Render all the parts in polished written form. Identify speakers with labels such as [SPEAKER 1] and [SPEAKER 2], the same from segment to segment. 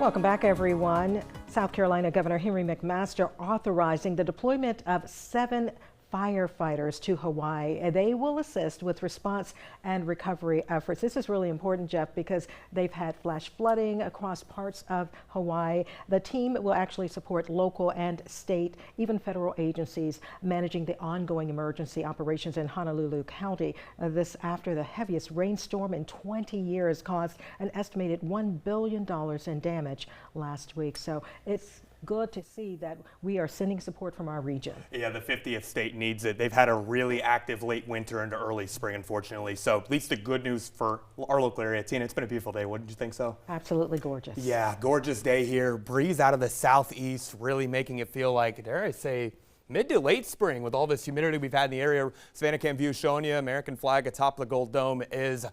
[SPEAKER 1] Welcome back, everyone. South Carolina Governor Henry McMaster authorizing the deployment of 7 firefighters to Hawaii. They will assist with response and recovery efforts. This is really important, Jeff, because they've had flash flooding across parts of Hawaii. The team will actually support local and state, even federal agencies managing the ongoing emergency operations in Honolulu County. This after the heaviest rainstorm in 20 years caused an estimated $1 billion in damage last week. So it's good to see that we are sending support from our region.
[SPEAKER 2] Yeah, the 50th state needs it. They've had a really active late winter into early spring, unfortunately. So at least the good news for our local area. Tina, it's been a beautiful day. Wouldn't you think so?
[SPEAKER 1] Absolutely gorgeous.
[SPEAKER 2] Yeah, gorgeous day here. Breeze out of the southeast, really making it feel like, dare I say, mid to late spring with all this humidity we've had in the area. Savannah Cam View showing you American flag atop the Gold Dome is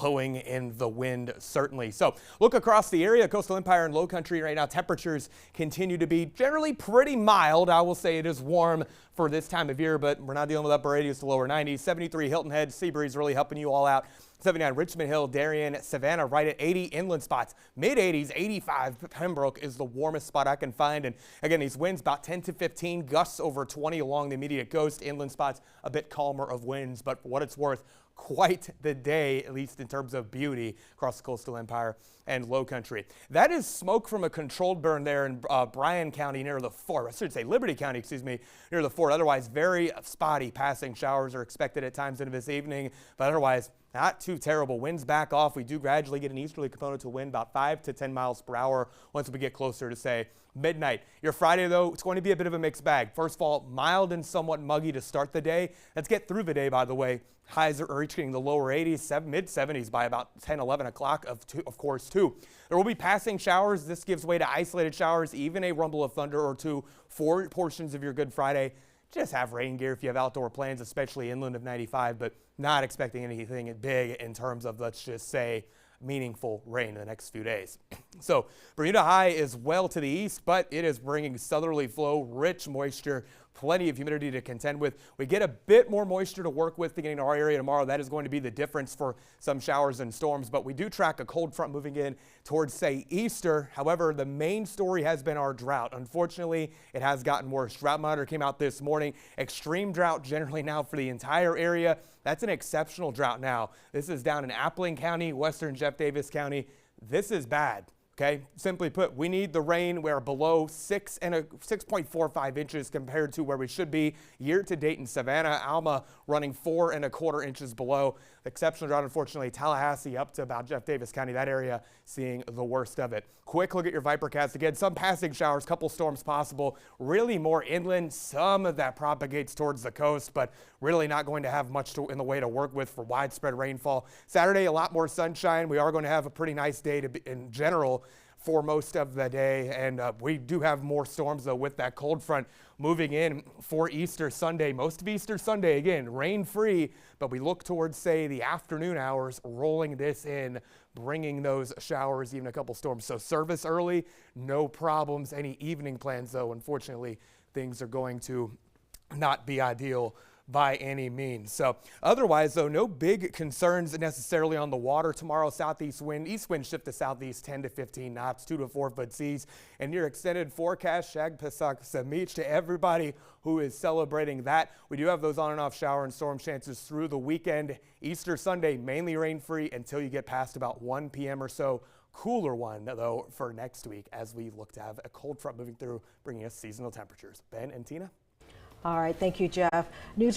[SPEAKER 2] blowing in the wind, certainly. So look across the area, coastal empire and low country right now. Temperatures continue to be generally pretty mild. I will say it is warm for this time of year, but we're not dealing with upper 80s to lower 90s. 73 Hilton Head, sea breeze really helping you all out. 79 Richmond Hill, Darien, Savannah right at 80. Inland spots mid 80s, 85. Pembroke is the warmest spot I can find. And again, these winds about 10 to 15, gusts over 20 along the immediate coast. Inland spots a bit calmer of winds, but for what it's worth, quite the day, at least in terms of beauty across the coastal empire and low country. That is smoke from a controlled burn there in Bryan County near the fort. I should say Liberty County, excuse me, near the fort. Otherwise, very spotty passing showers are expected at times into this evening, but otherwise not too terrible. Winds back off. We do gradually get an easterly component to wind about 5 to 10 miles per hour once we get closer to, say, midnight. Your Friday, though, it's going to be a bit of a mixed bag. First of all, mild and somewhat muggy to start the day. Let's get through the day, by the way. Highs are reaching the lower 80s, mid 70s by about 10, 11 o'clock, of course, too. There will be passing showers. This gives way to isolated showers, even a rumble of thunder or two for portions of your Good Friday. Just have rain gear if you have outdoor plans, especially inland of 95, but not expecting anything big in terms of, let's just say, meaningful rain in the next few days. So Bermuda High is well to the east, but it is bringing southerly flow, rich moisture, plenty of humidity to contend with. We get a bit more moisture to work with beginning in our area tomorrow. That is going to be the difference for some showers and storms, but we do track a cold front moving in towards, say, Easter. However, the main story has been our drought. Unfortunately, it has gotten worse. Drought monitor came out this morning. Extreme drought generally now for the entire area. That's an exceptional drought now. This is down in Appling County, western Jeff Davis County. This is bad. Okay, simply put, we need the rain. We're below 6.45 inches compared to where we should be year to date in Savannah. Alma running 4.25 inches below. Exceptional drought, unfortunately, Tallahassee up to about Jeff Davis County, that area seeing the worst of it. Quick look at your Vipercast. Again, some passing showers, couple storms possible, really more inland. Some of that propagates towards the coast, but really not going to have much in the way to work with for widespread rainfall. Saturday, a lot more sunshine. We are going to have a pretty nice day in general for most of the day, and we do have more storms though with that cold front moving in for Easter Sunday. Most of Easter Sunday, again, rain free, but we look towards, say, the afternoon hours, rolling this in, bringing those showers, even a couple storms. So service early, no problems. Any evening plans though, unfortunately, things are going to not be ideal by any means. So otherwise, though, no big concerns necessarily on the water tomorrow. Southeast wind, east wind shift to southeast 10 to 15 knots, 2 to 4 foot seas. And your extended forecast, Shag Pasak Samich, to everybody who is celebrating that. We do have those on and off shower and storm chances through the weekend. Easter Sunday, mainly rain free until you get past about 1 p.m. or so. Cooler one, though, for next week as we look to have a cold front moving through, bringing us seasonal temperatures. Ben and Tina?
[SPEAKER 1] All right, thank you, Jeff. News